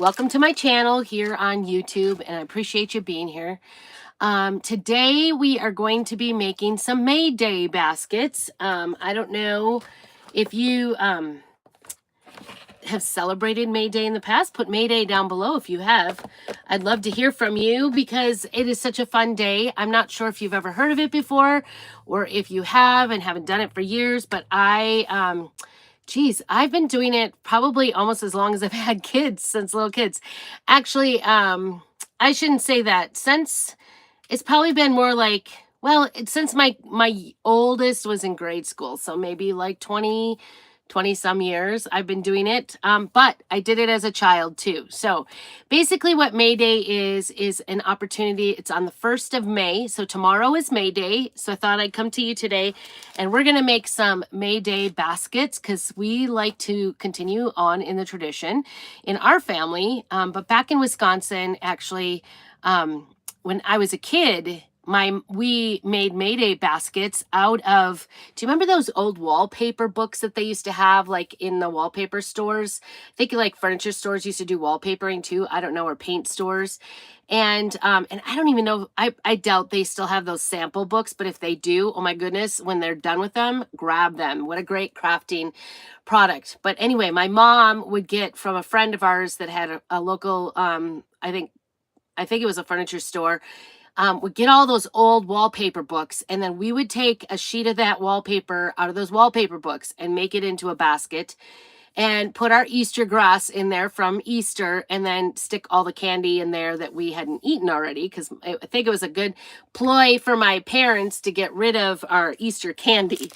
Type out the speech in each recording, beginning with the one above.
Welcome to my channel here on YouTube, and I appreciate you being here. Today we are going to be making some May Day baskets. I don't know if you have celebrated May Day in the past. Put May Day down below if you have. I'd love to hear from you because it is such a fun day. I'm not sure if you've ever heard of it before or if you have and haven't done it for years, but I've been doing it probably almost as long as I've had kids, since little kids. Actually, I shouldn't say that. Since it's probably been more like, well, since my oldest was in grade school, so maybe like 20 some years I've been doing it. But I did it as a child too. So basically what May Day is an opportunity. It's on the 1st of May. So tomorrow is May Day. So I thought I'd come to you today and we're going to make some May Day baskets because we like to continue on in the tradition in our family. But back in Wisconsin, actually, when I was a kid, we made May Day baskets out of, do you remember those old wallpaper books that they used to have like in the wallpaper stores? I think like furniture stores used to do wallpapering too. I don't know, or paint stores. And I don't even know, I doubt they still have those sample books, but if they do, oh my goodness, when they're done with them, grab them. What a great crafting product. But anyway, my mom would get from a friend of ours that had a local, I think it was a furniture store, would get all those old wallpaper books, and then we would take a sheet of that wallpaper out of those wallpaper books and make it into a basket and put our Easter grass in there from Easter, and then stick all the candy in there that we hadn't eaten already, because I think it was a good ploy for my parents to get rid of our Easter candy.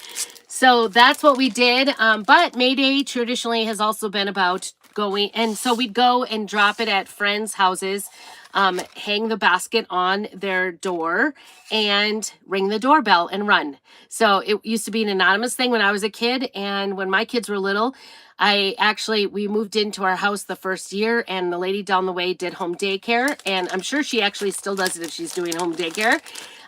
So that's what we did. But May Day traditionally has also been about going, and so we'd go and drop it at friends' houses, hang the basket on their door and ring the doorbell and run. So it used to be an anonymous thing when I was a kid, and when my kids were little, we moved into our house the first year, and the lady down the way did home daycare, and I'm sure she actually still does it if she's doing home daycare.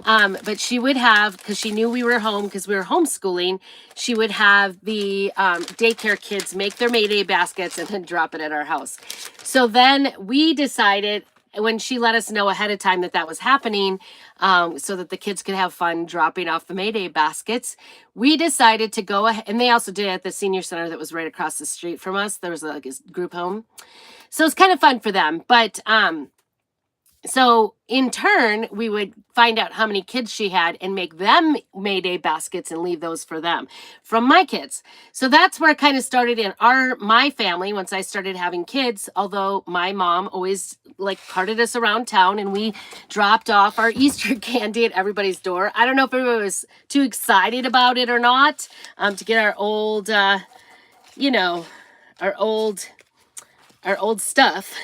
But she would have, because she knew we were home because we were homeschooling, she would have the daycare kids make their May Day baskets and then drop it at our house. So then we decided, when she let us know ahead of time that that was happening, so that the kids could have fun dropping off the May Day baskets, we decided to go ahead, and they also did it at the senior center that was right across the street from us. There was like a group home. So it's kind of fun for them. But so in turn, we would find out how many kids she had and make them May Day baskets and leave those for them from my kids. So that's where it kind of started in my family once I started having kids, although my mom always like carted us around town and we dropped off our Easter candy at everybody's door. I don't know if everybody was too excited about it or not, to get our old, our old stuff.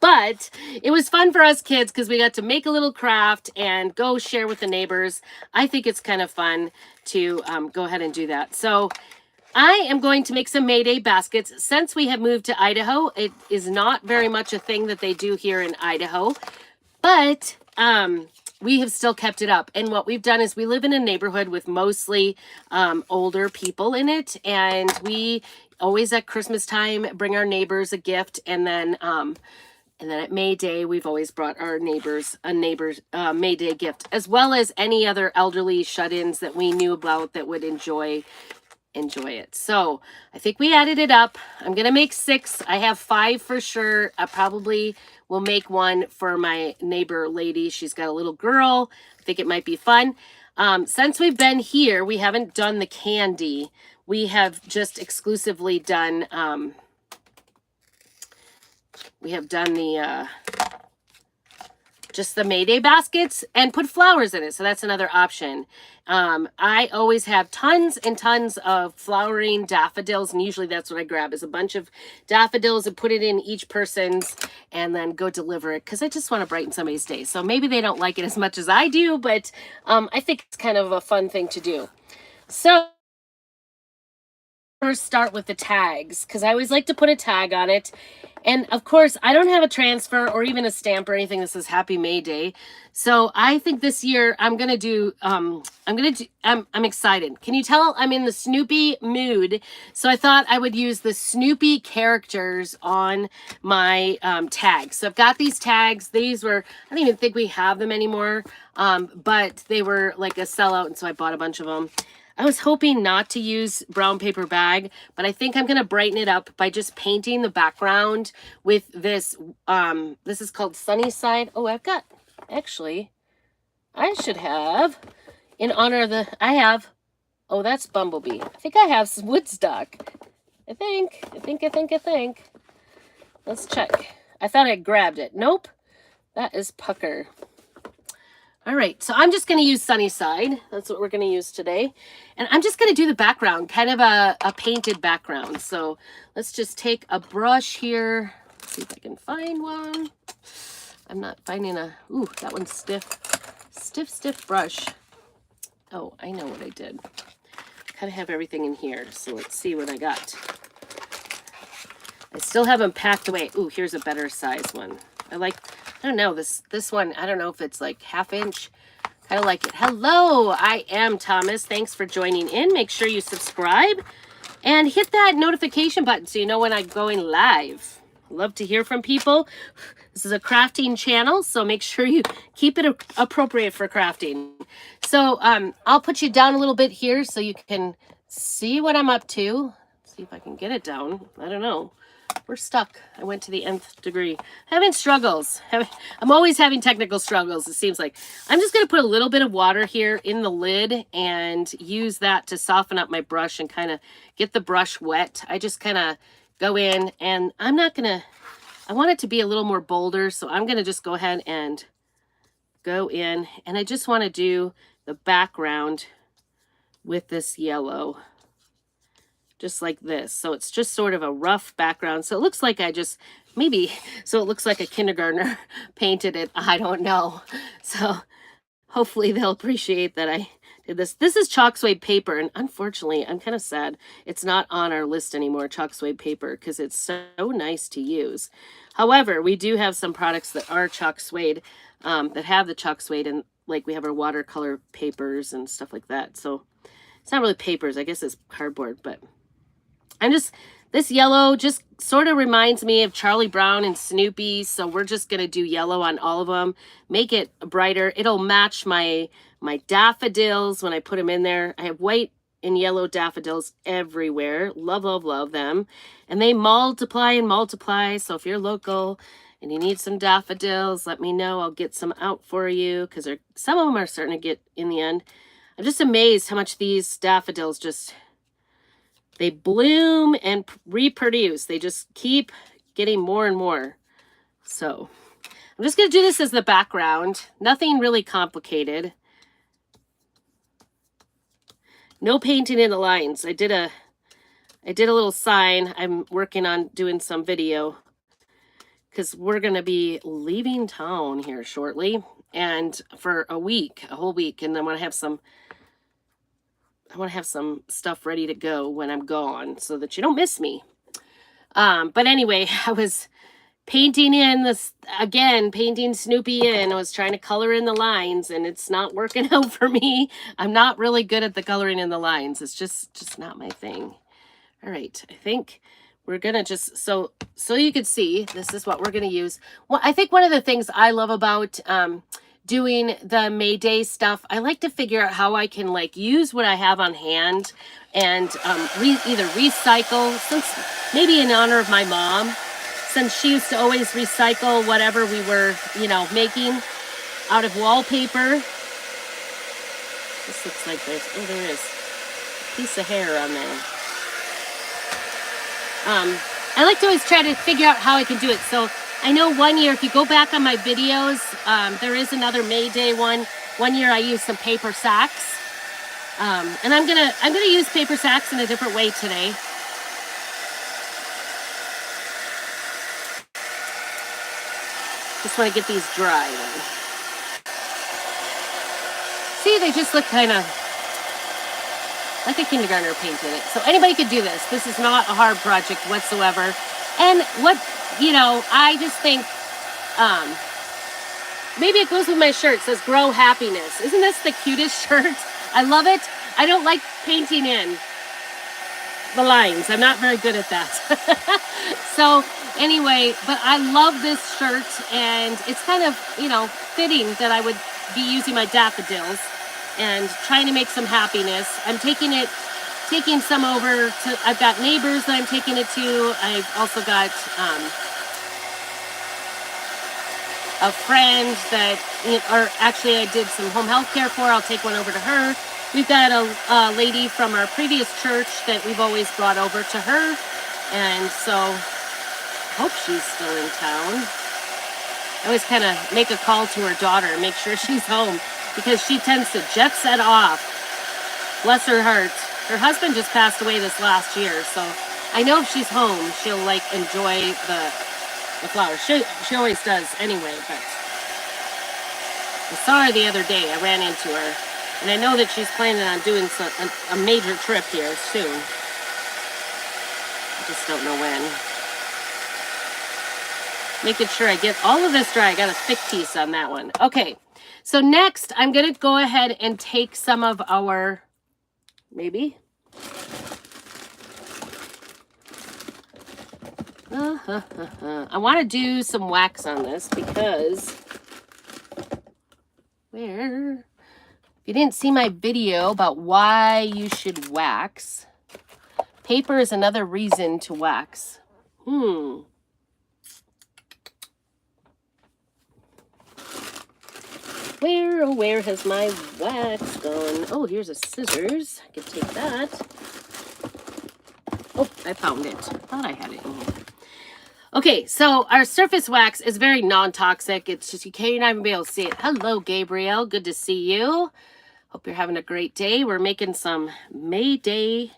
But it was fun for us kids because we got to make a little craft and go share with the neighbors. I think it's kind of fun to go ahead and do that. So I am going to make some May Day baskets. Since we have moved to Idaho, it is not very much a thing that they do here in Idaho, but we have still kept it up. And what we've done is we live in a neighborhood with mostly older people in it, and we always at Christmas time bring our neighbors a gift, and then at May Day we've always brought our neighbors a May Day gift, as well as any other elderly shut-ins that we knew about that would enjoy it. So I think we added it up. I'm gonna make 6. I have 5 for sure. I probably will make one for my neighbor lady. She's got a little girl. I think it might be fun. Since we've been here, we haven't done the candy. We have just exclusively done just the May Day baskets and put flowers in it. So that's another option. I always have tons and tons of flowering daffodils, and usually that's what I grab, is a bunch of daffodils and put it in each person's and then go deliver it, because I just want to brighten somebody's day. So maybe they don't like it as much as I do, but I think it's kind of a fun thing to do. So first start with the tags, because I always like to put a tag on it. And of course, I don't have a transfer or even a stamp or anything that says Happy May Day. So I think this year I'm excited. Can you tell I'm in the Snoopy mood? So I thought I would use the Snoopy characters on my tags. So I've got these tags. These were, I don't even think we have them anymore. But they were like a sellout, and so I bought a bunch of them. I was hoping not to use brown paper bag, but I think I'm going to brighten it up by just painting the background with this. This is called Sunnyside. Oh, I've got, actually, I should have, in honor of the, I have, oh, that's Bumblebee. I think I have some Woodstock. I think. Let's check. I thought I grabbed it. Nope. That is Pucker. All right, so I'm just going to use Sunnyside. That's what we're going to use today. And I'm just going to do the background, kind of a painted background. So let's just take a brush here. Let's see if I can find one. I'm not finding a, ooh, that one's stiff. Stiff brush. Oh, I know what I did. Kind of have everything in here. So let's see what I got. I still haven't packed away. Ooh, here's a better size one. I don't know, this one, I don't know if it's like 1/2 inch. Kind of like it. Hello, I am Thomas. Thanks for joining in. Make sure you subscribe and hit that notification button so you know when I'm going live. Love to hear from people. This is a crafting channel, so make sure you keep it appropriate for crafting. So I'll put you down a little bit here so you can see what I'm up to. See if I can get it down. I don't know. We're stuck. I went to the nth degree. Having struggles. I'm always having technical struggles, it seems like. I'm just going to put a little bit of water here in the lid and use that to soften up my brush and kind of get the brush wet. I just kind of go in, and I want it to be a little more bolder, so I'm going to just go ahead and go in, and I just want to do the background with this yellow. Just like this. So it's just sort of a rough background. So it looks like it looks like a kindergartner painted it. I don't know. So hopefully they'll appreciate that I did this. This is chalk suede paper, and unfortunately, I'm kind of sad it's not on our list anymore, chalk suede paper, because it's so nice to use. However, we do have some products that are chalk suede, that have the chalk suede, and like we have our watercolor papers and stuff like that. So it's not really papers. I guess it's cardboard, but this yellow just sort of reminds me of Charlie Brown and Snoopy. So we're just going to do yellow on all of them, make it brighter. It'll match my daffodils when I put them in there. I have white and yellow daffodils everywhere. Love them. And they multiply and multiply. So if you're local and you need some daffodils, let me know. I'll get some out for you, because some of them are starting to get in the end. I'm just amazed how much these daffodils they bloom and reproduce. They just keep getting more and more. So I'm just going to do this as the background. Nothing really complicated. No painting in the lines. I did a little sign. I'm working on doing some video, because we're going to be leaving town here shortly, and for a whole week. And I want to have some stuff ready to go when I'm gone so that you don't miss me. But anyway, I was painting Snoopy in. I was trying to color in the lines, and it's not working out for me. I'm not really good at the coloring in the lines. It's just not my thing. All right, I think we're gonna just, so you can see, this is what we're gonna use. Well, I think one of the things I love about doing the May Day stuff, I like to figure out how I can use what I have on hand and either recycle, since maybe in honor of my mom, since she used to always recycle whatever we were, making out of wallpaper. This looks like there is a piece of hair on there. I like to always try to figure out how I can do it. So I know one year, if you go back on my videos, there is another May Day one. One year I used some paper sacks. And I'm gonna use paper sacks in a different way today. Just want to get these dry. See, they just look kind of like a kindergartner painted it. So anybody could do this. This is not a hard project whatsoever. And what you know, I just think um, maybe it goes with my shirt. It says grow happiness. Isn't this the cutest shirt? I love it. I don't like painting in the lines. I'm not very good at that. So anyway, but I love this shirt, and it's kind of, you know, fitting that I would be using my daffodils and trying to make some happiness. I'm taking some over to, I've got neighbors that I'm taking it to. I've also got a friend that, or actually I did some home health care for. I'll take one over to her. We've got a lady from our previous church that we've always brought over to her. And so I hope she's still in town. I always kind of make a call to her daughter, make sure she's home, because she tends to jet set off. Bless her heart. Her husband just passed away this last year, so I know if she's home, she'll like enjoy the flowers. She always does anyway, but I saw her the other day. I ran into her, and I know that she's planning on doing a major trip here soon. I just don't know when. Making sure I get all of this dry. I got a thick piece on that one. Okay, so next I'm going to go ahead and take some of our, maybe. I want to do some wax on this because if you didn't see my video about why you should wax, paper is another reason to wax. Where has my wax gone? Oh, here's a scissors. I can take that. Oh, I found it. I thought I had it in here. Okay, so our surface wax is very non-toxic. It's just, you can't even be able to see it. Hello, Gabriel. Good to see you. Hope you're having a great day. We're making some May Day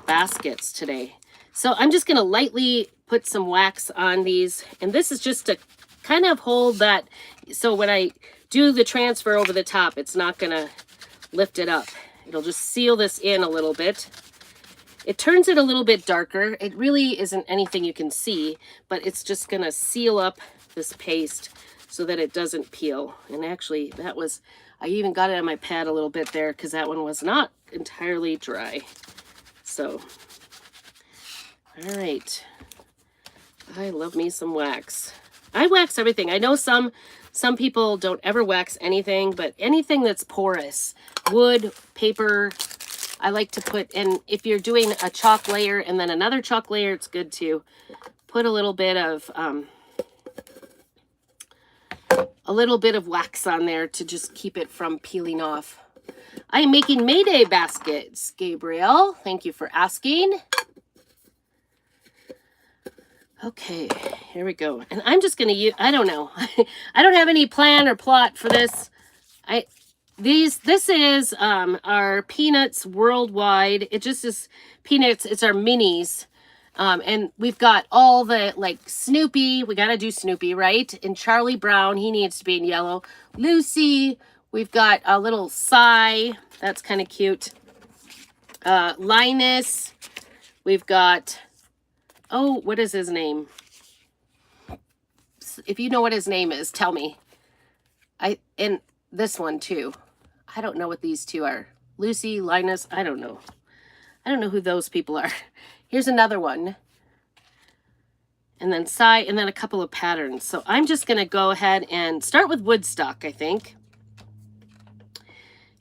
baskets today. So I'm just going to lightly put some wax on these. And this is just to kind of hold that. So when I do the transfer over the top, it's not going to lift it up. It'll just seal this in a little bit. It turns it a little bit darker. It really isn't anything you can see, but it's just going to seal up this paste so that it doesn't peel. And actually, that was, I even got it on my pad a little bit there because that one was not entirely dry. So, all right. I love me some wax. I wax everything. I know some people don't ever wax anything, but anything that's porous, wood, paper, I like to put in. If you're doing a chalk layer and then another chalk layer, it's good to put a little bit of wax on there to just keep it from peeling off. I am making Mayday baskets, Gabriel. Thank you for asking. Okay, here we go. And I'm just going to use, I don't know. I don't have any plan or plot for this. This is our Peanuts Worldwide. It just is Peanuts. It's our minis. And we've got all the, like, Snoopy. We got to do Snoopy, right? And Charlie Brown, he needs to be in yellow. Lucy. We've got a little Cy. That's kind of cute. Linus. We've got, oh, what is his name? If you know what his name is, tell me. And this one, too. I don't know what these two are. Lucy, Linus, I don't know. I don't know who those people are. Here's another one. And then Cy, and then a couple of patterns. So I'm just going to go ahead and start with Woodstock, I think.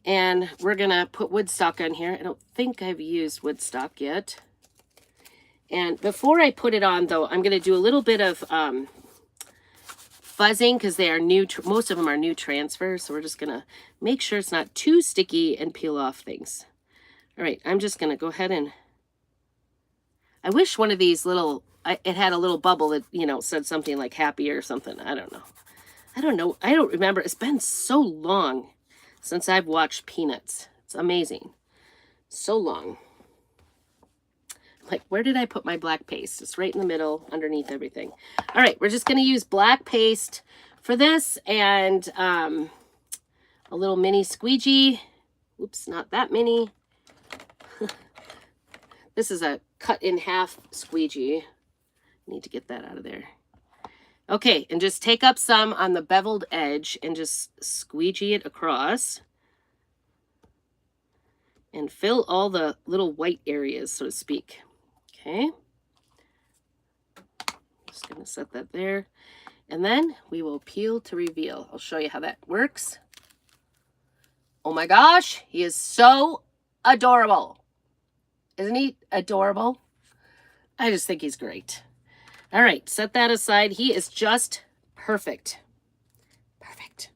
And we're going to put Woodstock on here. I don't think I've used Woodstock yet. And before I put it on, though, I'm going to do a little bit of fuzzing because they are new. Most of them are new transfers. So we're just going to make sure it's not too sticky and peel off things. All right, I'm just going to go ahead and, I wish one of these little, it had a little bubble that, you know, said something like happy or something. I don't know. I don't remember. It's been so long since I've watched Peanuts. It's amazing. So long. Like, where did I put my black paste? It's right in the middle, underneath everything. All right, we're just going to use black paste for this and a little mini squeegee. Oops, not that mini. This is a cut in half squeegee. Need to get that out of there. Okay, and just take up some on the beveled edge and just squeegee it across. And fill all the little white areas, so to speak. Okay. Just going to set that there. And then we will peel to reveal. I'll show you how that works. Oh my gosh, he is so adorable. Isn't he adorable? I just think he's great. All right, set that aside. He is just perfect. Perfect.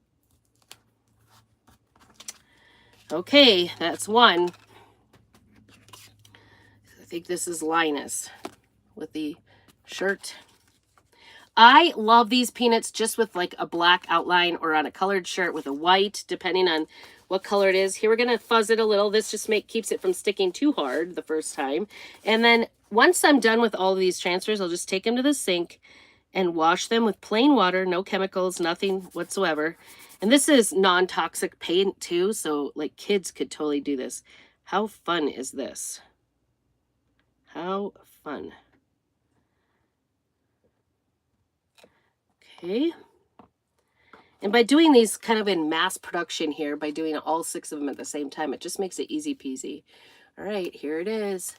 Okay, that's one. I think this is Linus with the shirt. I love these peanuts just with like a black outline or on a colored shirt with a white, depending on what color it is. Here we're going to fuzz it a little. This just keeps it from sticking too hard the first time. And then once I'm done with all of these transfers, I'll just take them to the sink and wash them with plain water, no chemicals, nothing whatsoever. And this is non-toxic paint too, so like kids could totally do this. How fun is this? How fun. Okay. And by doing these kind of in mass production here, by doing all 6 of them at the same time, it just makes it easy peasy. All right, here it is.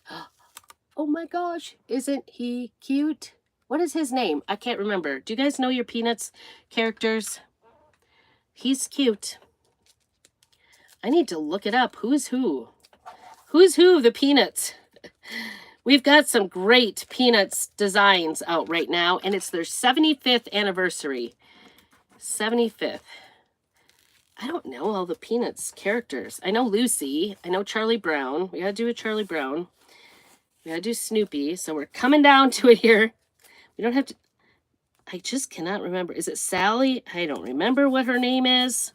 Oh my gosh, isn't he cute? What is his name? I can't remember. Do you guys know your Peanuts characters? He's cute. I need to look it up. Who's who? Who's who of the Peanuts? We've got some great Peanuts designs out right now, and it's their 75th anniversary. 75th. I don't know all the Peanuts characters. I know Lucy. I know Charlie Brown. We got to do a Charlie Brown. We got to do Snoopy. So we're coming down to it here. We don't have to... I just cannot remember. Is it Sally? I don't remember what her name is.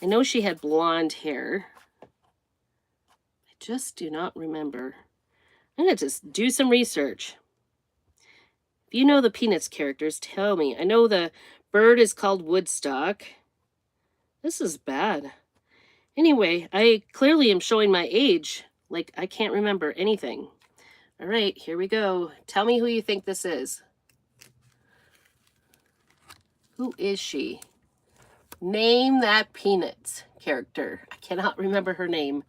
I know she had blonde hair. I just do not remember. I'm going to just do some research. If you know the Peanuts characters, tell me. I know the bird is called Woodstock. This is bad. Anyway, I clearly am showing my age. Like, I can't remember anything. All right, here we go. Tell me who you think this is. Who is she? Name that Peanuts character. I cannot remember her name.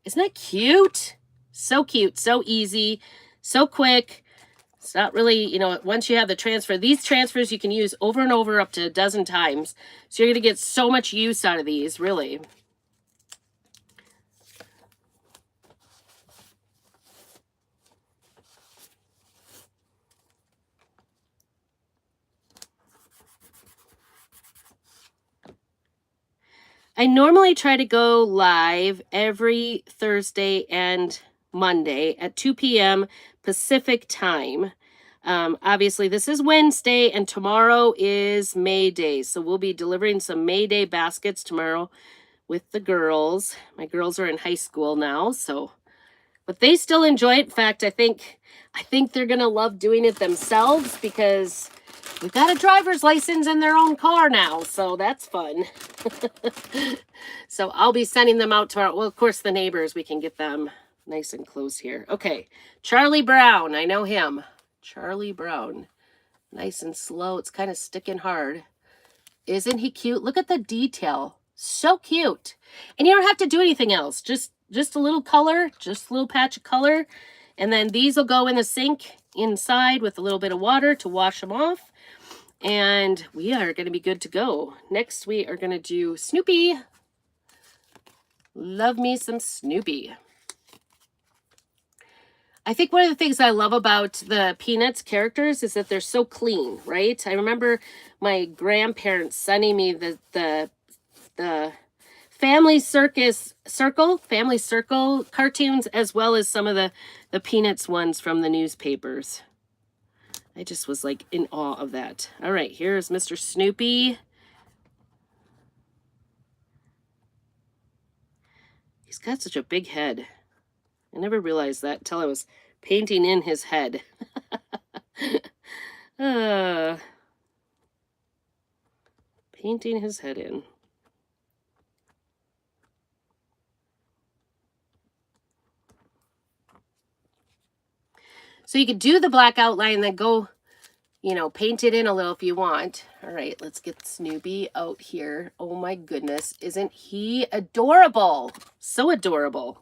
Isn't that cute? So cute, so easy, so quick. It's not really, you know, once you have the transfer, these transfers you can use over and over up to a dozen times. So you're going to get so much use out of these, really. I normally try to go live every Thursday and Monday at 2 p.m. Pacific time. Obviously, this is Wednesday, and tomorrow is May Day. So we'll be delivering some May Day baskets tomorrow with the girls. My girls are in high school now, so... But they still enjoy it. In fact, I think they're going to love doing it themselves because... We've got a driver's license in their own car now, so that's fun. So I'll be sending them out tomorrow. Well, of course, the neighbors, we can get them nice and close here. Okay, Charlie Brown, I know him. Charlie Brown, nice and slow. It's kind of sticking hard. Isn't he cute? Look at the detail. So cute. And you don't have to do anything else. Just a little color, just a little patch of color. And then these will go in the sink inside with a little bit of water to wash them off. And we are going to be good to go. Next, we are going to do Snoopy. Love me some Snoopy. I think one of the things I love about the Peanuts characters is that they're so clean, right? I remember my grandparents sending me the Family Circle cartoons, as well as some of the Peanuts ones from the newspapers. I just was like in awe of that. All right, here's Mr. Snoopy. He's got such a big head. I never realized that until I was painting in his head. Painting his head in. So you could do the black outline and then go you know, paint it in a little if you want. All right, let's get Snoopy out here. Oh my goodness, isn't he adorable? So adorable.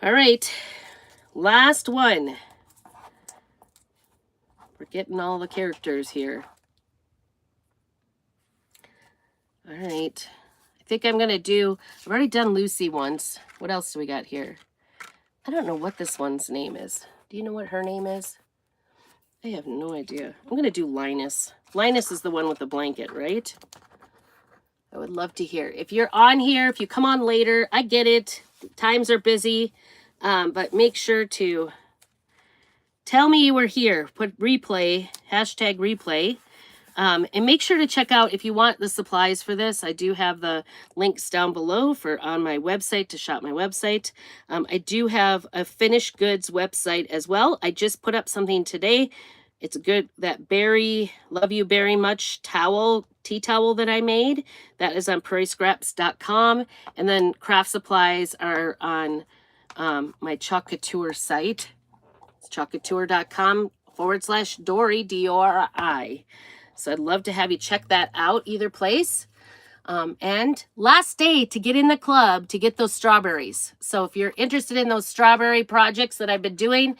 All right, last one. We're getting all the characters here. All right, I think I'm gonna do, I've already done Lucy once. What else do we got here? I don't know what this one's name is. Do you know what her name is? I have no idea. I'm going to do Linus. Linus is the one with the blanket, right? I would love to hear. If you're on here, if you come on later, I get it. Times are busy. But make sure to tell me you were here. Put replay, hashtag replay. And make sure to check out, if you want the supplies for this, I do have the links down below for on my website to shop my website. I do have a finished goods website as well. I just put up something today. It's good, that Berry, love you very much towel, tea towel that I made. That is on prairiescraps.com. And then craft supplies are on my Chalk Couture site. It's chalkcouture.com/Dory, D-O-R-I. So I'd love to have you check that out, either place. And last day to get in the club to get those strawberries. So if you're interested in those strawberry projects that I've been doing,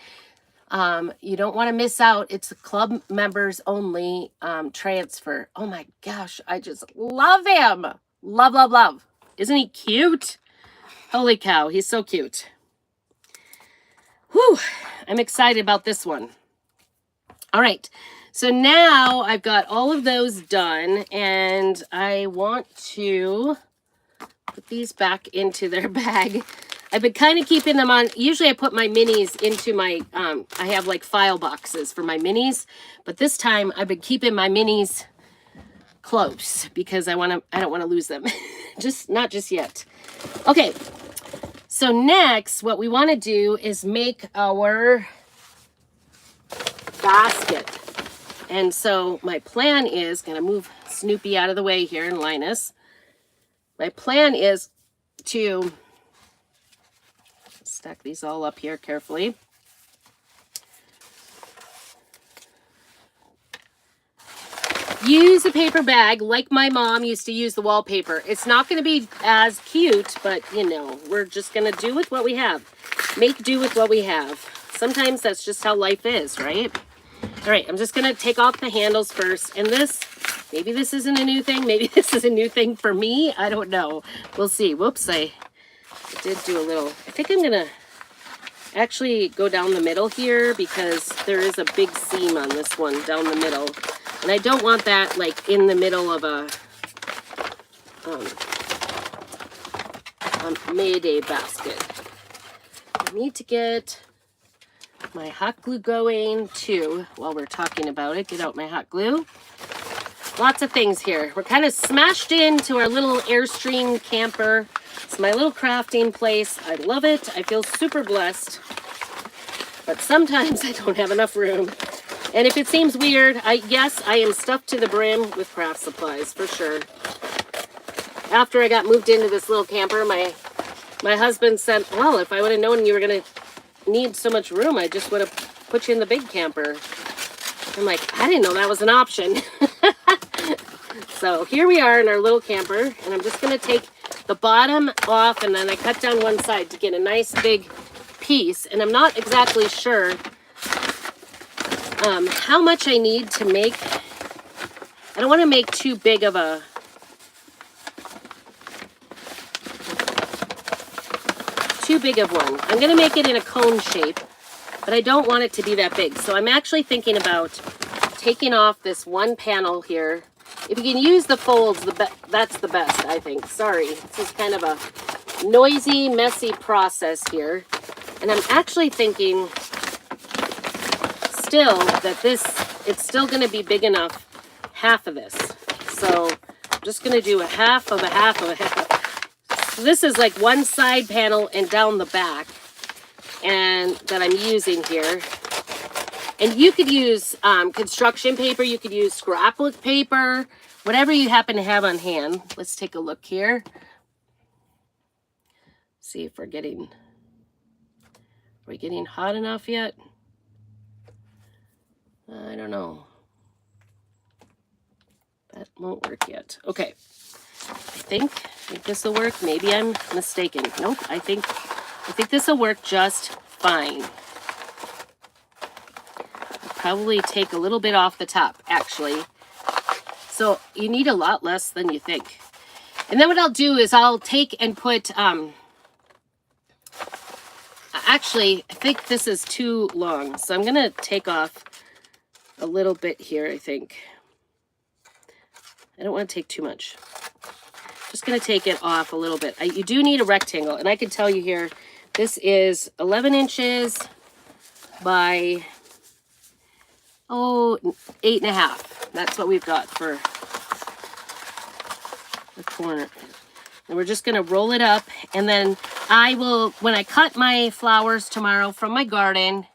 you don't want to miss out. It's a club members only transfer. Oh my gosh, I just love him. Love, love, love. Isn't he cute? Holy cow, he's so cute. Whew, I'm excited about this one. All right. So now I've got all of those done, and I want to put these back into their bag. I've been kind of keeping them on. Usually I put my minis into my, I have like file boxes for my minis, but this time I've been keeping my minis close because I don't want to lose them. Not just yet. Okay. So next, what we want to do is make our basket. And so my plan is, going to move Snoopy out of the way here and Linus. My plan is to stack these all up here carefully. Use a paper bag like my mom used to use the wallpaper. It's not going to be as cute, but you know, we're just going to do with what we have. Make do with what we have. Sometimes that's just how life is, right? All right, I'm just going to take off the handles first. And this, maybe this isn't a new thing. Maybe this is a new thing for me. I don't know. We'll see. Whoops, I did do a little. I think I'm going to actually go down the middle here because there is a big seam on this one down the middle. And I don't want that like in the middle of a Mayday basket. I need to get my hot glue going too while we're talking about it. Get out my hot glue. Lots of things here. We're kind of smashed into our little Airstream camper. It's my little crafting place. I love it. I feel super blessed. But sometimes I don't have enough room. And if it seems weird, yes, I am stuffed to the brim with craft supplies for sure. After I got moved into this little camper, my husband said, well, if I would have known you were going to need so much room, I just would have put you in the big camper. I'm like, I didn't know that was an option. So here we are in our little camper, and I'm just going to take the bottom off, and then I cut down one side to get a nice big piece. And I'm not exactly sure how much I need to make. I don't want to make too big of a one. I'm going to make it in a cone shape, but I don't want it to be that big. So I'm actually thinking about taking off this one panel here. If you can use the folds, that's the best, I think. Sorry, this is kind of a noisy, messy process here. And I'm actually thinking still that it's still going to be big enough, half of this. So I'm just going to do a half of a half of a half. So this is like one side panel and down the back, and that I'm using here. And you could use construction paper, you could use scrapbook paper, whatever you happen to have on hand. Let's take a look here. See if are we getting hot enough yet? I don't know. That won't work yet. Okay. I think this will work. Maybe I'm mistaken. Nope. I think this will work just fine. I'll probably take a little bit off the top, actually. So you need a lot less than you think. And then what I'll do is I'll take and put, actually, I think this is too long. So I'm going to take off a little bit here, I think. I don't want to take too much. Just going to take it off a little bit. You do need a rectangle. And I can tell you here, this is 11 inches by, 8.5. That's what we've got for the corner. And we're just going to roll it up. And then I will, when I cut my flowers tomorrow from my garden,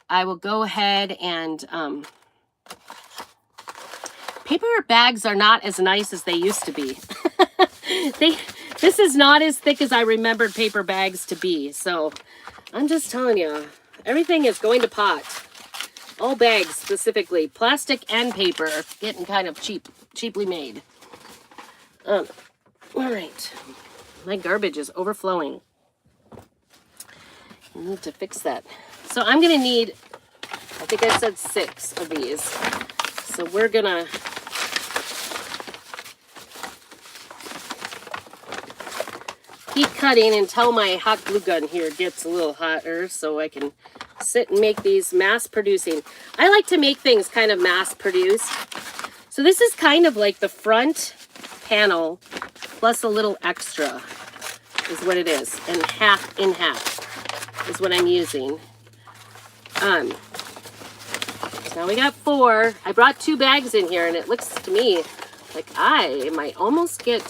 I will go ahead and, paper bags are not as nice as they used to be. This is not as thick as I remembered paper bags to be. So I'm just telling you, everything is going to pot. All bags specifically, plastic and paper, are getting kind of cheaply made. All right, my garbage is overflowing. I need to fix that. So I'm gonna need, I think I said 6 of these. So we're gonna keep cutting until my hot glue gun here gets a little hotter so I can sit and make these mass producing. I like to make things kind of mass produced. So this is kind of like the front panel plus a little extra is what it is. And half in half is what I'm using. So now we got 4. I brought 2 bags in here and it looks to me like I might almost get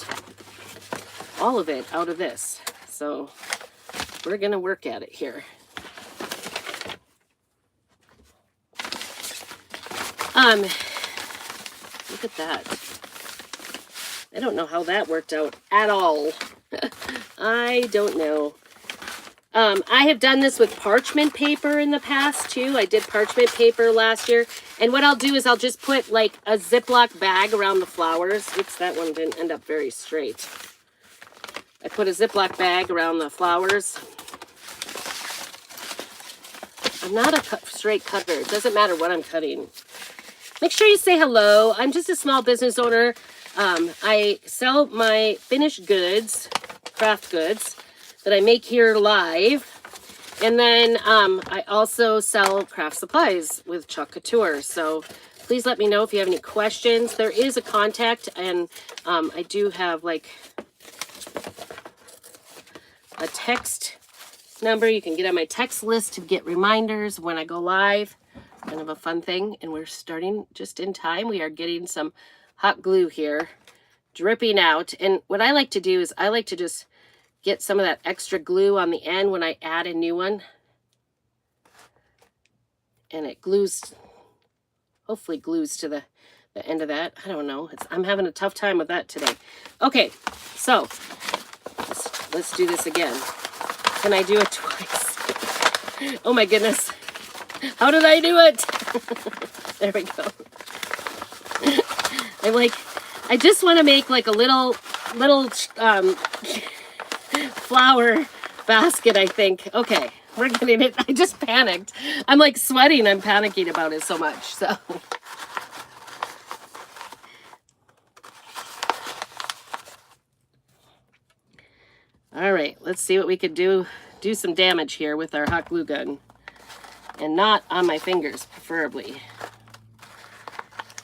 all of it out of this. So we're gonna work at it here. Look at that. I don't know how that worked out at all. I don't know. I have done this with parchment paper in the past too. I did parchment paper last year. And what I'll do is I'll just put like a Ziploc bag around the flowers. Oops, that one didn't end up very straight. I put a Ziploc bag around the flowers. I'm not a straight cutter. It doesn't matter what I'm cutting. Make sure you say hello. I'm just a small business owner. I sell my finished goods, craft goods, that I make here live. And then I also sell craft supplies with Chuck Couture. So please let me know if you have any questions. There is a contact, and I do have like a text number. You can get on my text list to get reminders when I go live. Kind of a fun thing. And we're starting just in time. We are getting some hot glue here dripping out. And what I like to do is I like to just get some of that extra glue on the end when I add a new one. And it glues, hopefully glues to the end of that. I don't know. I'm having a tough time with that today. Okay, so let's do this again. Can I do it twice? Oh my goodness. How did I do it? There we go. I'm like, I just want to make like a little flower basket, I think. Okay, we're getting it. I just panicked. I'm like sweating. I'm panicking about it so much. So. All right, let's see what we could do. Do some damage here with our hot glue gun. And not on my fingers, preferably.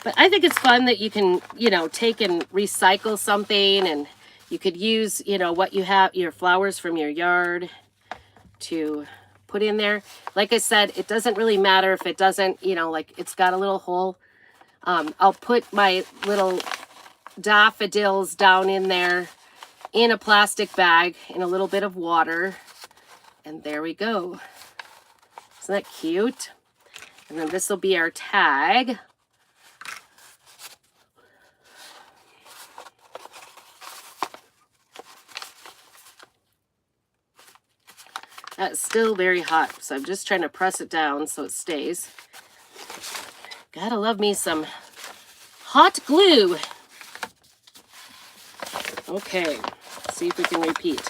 But I think it's fun that you can, you know, take and recycle something, and you could use, you know, what you have, your flowers from your yard to put in there. Like I said, it doesn't really matter if it doesn't, you know, like it's got a little hole. I'll put my little daffodils down in there in a plastic bag in a little bit of water. And there we go. Isn't that cute? And then this will be our tag. That's still very hot, so I'm just trying to press it down so it stays. Gotta love me some hot glue. Okay, let's see if we can repeat.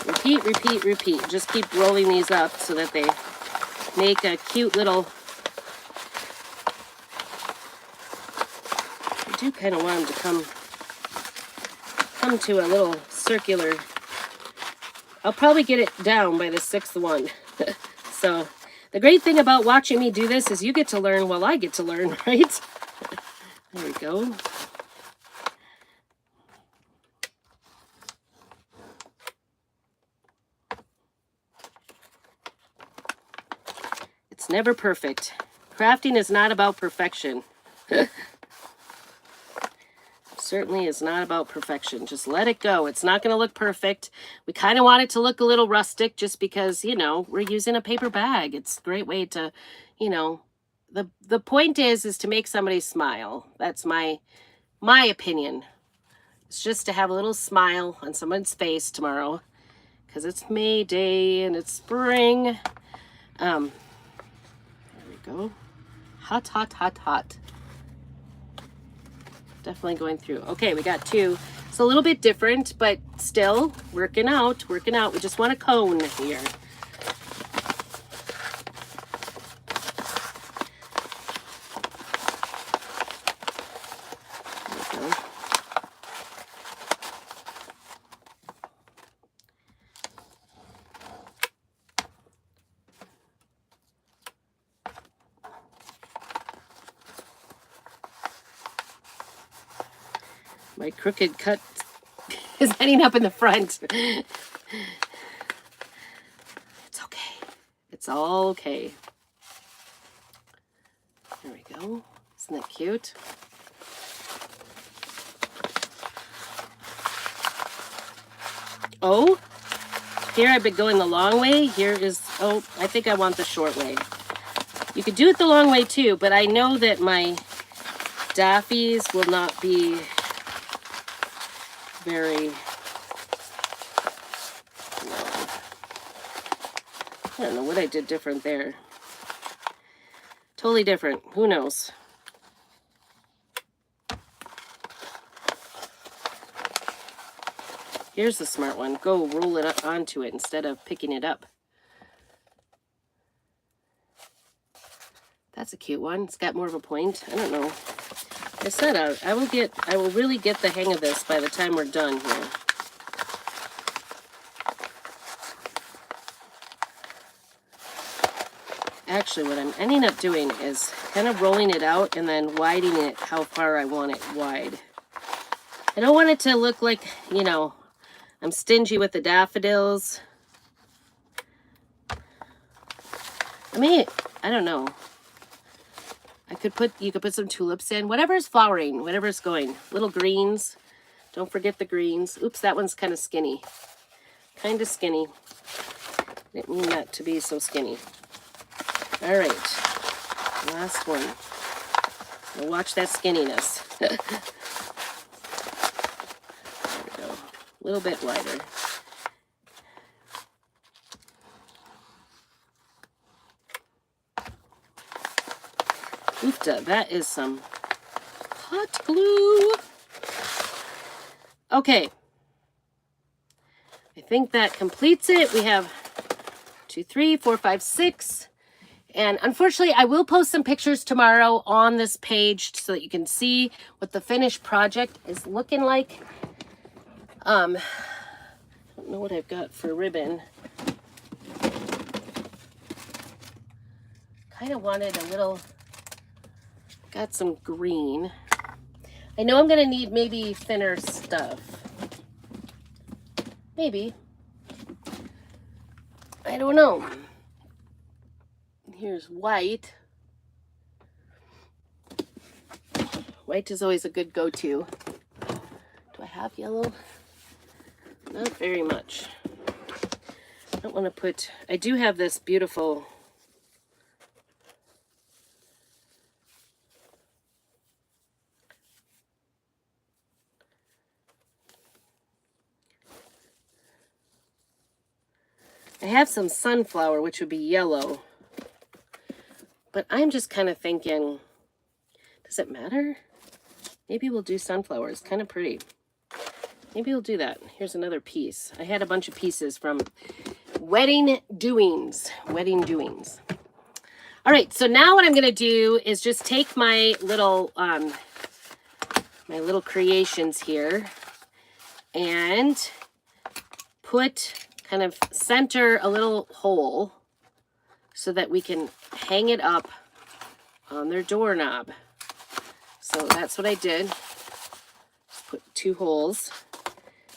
Repeat, repeat, repeat. Just keep rolling these up so that they make a cute little... I do kind of want them to come to a little circular... I'll probably get it down by the 6th one. So the great thing about watching me do this is you get to learn while I get to learn, right? There we go. It's never perfect. Crafting is not about perfection. Certainly is not about perfection. Just let it go. It's not going to look perfect. We kind of want it to look a little rustic just because, you know, we're using a paper bag. It's a great way to, you know, the point is to make somebody smile. That's my opinion. It's just to have a little smile on someone's face tomorrow because it's May Day and it's spring. There we go. Hot, hot, hot, hot. Definitely going through. Okay, we got 2. It's a little bit different, but still working out, working out. We just want a cone here. There we go. My crooked cut is heading up in the front. It's okay. It's all okay. There we go. Isn't that cute? Oh, here I've been going the long way. Here is, oh, I think I want the short way. You could do it the long way too, but I know that my daffies will not be very, I don't know what I did different there. Totally different. Who knows? Here's the smart one. Go roll it up onto it instead of picking it up. That's a cute one. It's got more of a point. I don't know. I said I will really get the hang of this by the time we're done here. Actually, what I'm ending up doing is kind of rolling it out and then widening it how far I want it wide. I don't want it to look like, you know, I'm stingy with the daffodils. I mean, I don't know. You could put some tulips in, whatever's flowering, whatever's going. Little greens. Don't forget the greens. Oops, that one's kind of skinny. Kind of skinny. Didn't mean that to be so skinny. All right, last one. Now watch that skinniness. There we go. A little bit wider. Oofta, that is some hot glue. Okay. I think that completes it. We have 2, 3, 4, 5, 6. And unfortunately, I will post some pictures tomorrow on this page so that you can see what the finished project is looking like. I don't know what I've got for ribbon. Kind of wanted a little, got some green. I know I'm going to need maybe thinner stuff. Maybe. I don't know. Here's white. White is always a good go-to. Do I have yellow? Not very much. I don't want to put, I do have this beautiful I have some sunflower, which would be yellow. But I'm just kind of thinking Does it matter? Maybe we'll do sunflowers. Kind of pretty. Maybe we'll do that. Here's another piece. I had a bunch of pieces from Wedding Doings. Wedding Doings. All right, so now what I'm going to do is just take my little creations here and put, kind of center a little hole so that we can hang it up on their doorknob. So that's what I did. Just put 2 holes,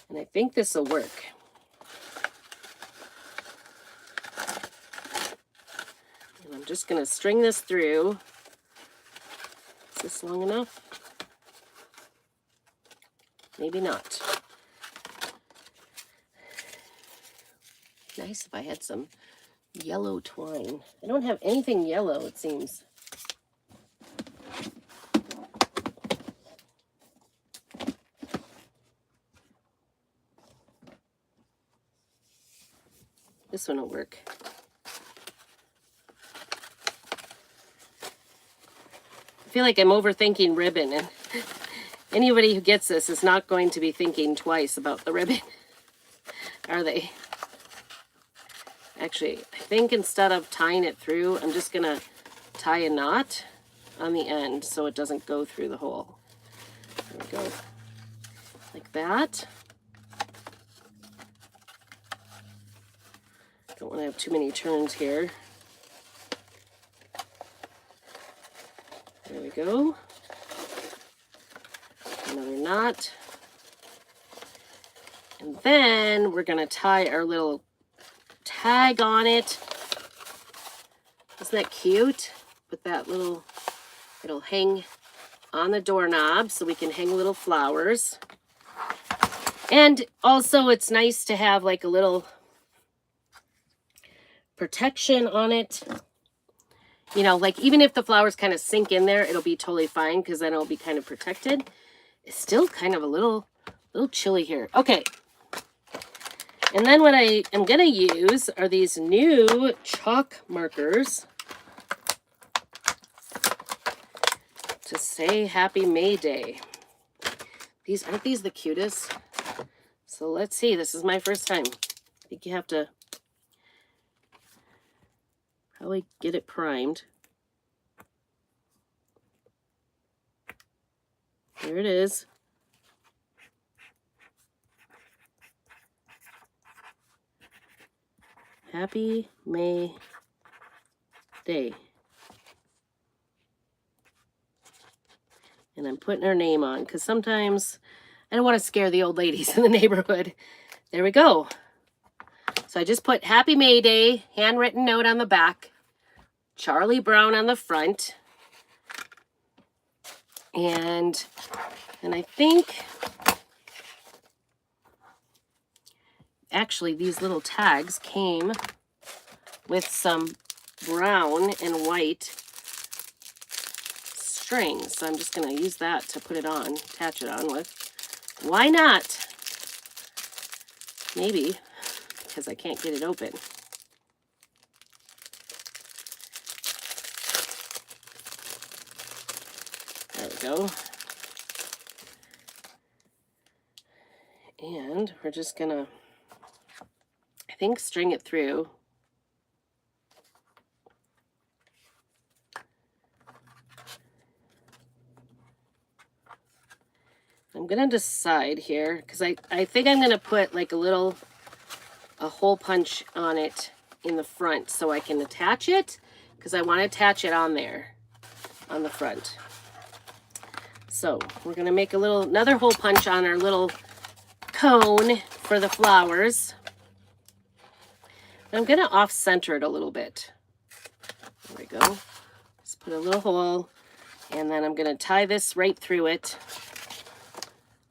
and I think this will work. And I'm just going to string this through. Is this long enough? Maybe not. Nice if I had some yellow twine. I don't have anything yellow, it seems. This one will work. I feel like I'm overthinking ribbon, and anybody who gets this is not going to be thinking twice about the ribbon, are they? Actually, I think instead of tying it through, I'm just going to tie a knot on the end so it doesn't go through the hole. There we go. Like that. Don't want to have too many turns here. There we go. Another knot. And then we're going to tie our little tag on it. Isn't that cute? With that little, it'll hang on the doorknob so we can hang little flowers. And also it's nice to have like a little protection on it. You know, like even if the flowers kind of sink in there, it'll be totally fine because then it'll be kind of protected. It's still kind of a little chilly here. Okay. And then what I am going to use are these new chalk markers to say Happy May Day. Aren't these the cutest? So let's see. This is my first time. I think you have to probably get it primed. There it is. Happy May Day. And I'm putting her name on because sometimes I don't want to scare the old ladies in the neighborhood. There we go. So I just put Happy May Day, handwritten note on the back, Charlie Brown on the front. And I think actually these little tags came with some brown and white string. So I'm just going to use that to put it on, attach it on with. Why not? Maybe because I can't get it open. There we go. And we're just gonna, I think, string it through. I'm gonna decide here because I think I'm gonna put like a hole punch on it in the front so I can attach it because I want to attach it on there on the front. So we're gonna make another hole punch on our little cone for the flowers. I'm gonna off center it a little bit. There we go. Just put a little hole, and then I'm gonna tie this right through it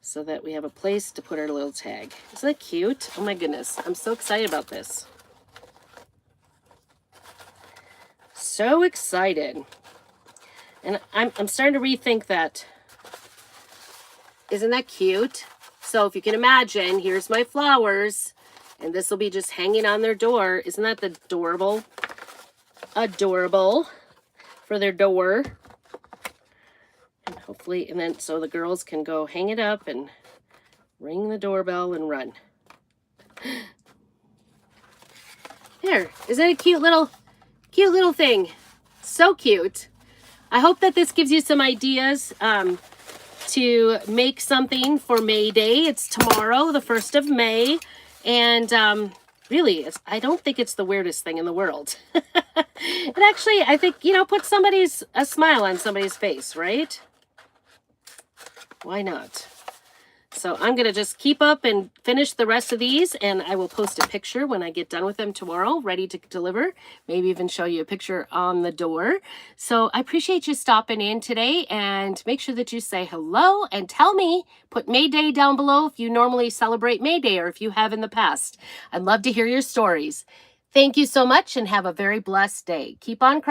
so that we have a place to put our little tag. Isn't that cute? Oh my goodness, I'm so excited about this. So excited. And I'm starting to rethink that. Isn't that cute? So if you can imagine, here's my flowers, and this will be just hanging on their door. Isn't that adorable? Adorable for their door. And hopefully, and then so the girls can go hang it up and ring the doorbell and run. There, isn't it a cute little thing? So cute. I hope that this gives you some ideas to make something for May Day. It's tomorrow, the 1st of May. And really, I don't think it's the weirdest thing in the world. It actually, I think, puts a smile on somebody's face, right? Why not? So I'm going to just keep up and finish the rest of these, and I will post a picture when I get done with them tomorrow, ready to deliver. Maybe even show you a picture on the door. So I appreciate you stopping in today, and make sure that you say hello and tell me, put May Day down below if you normally celebrate May Day or if you have in the past. I'd love to hear your stories. Thank you so much and have a very blessed day. Keep on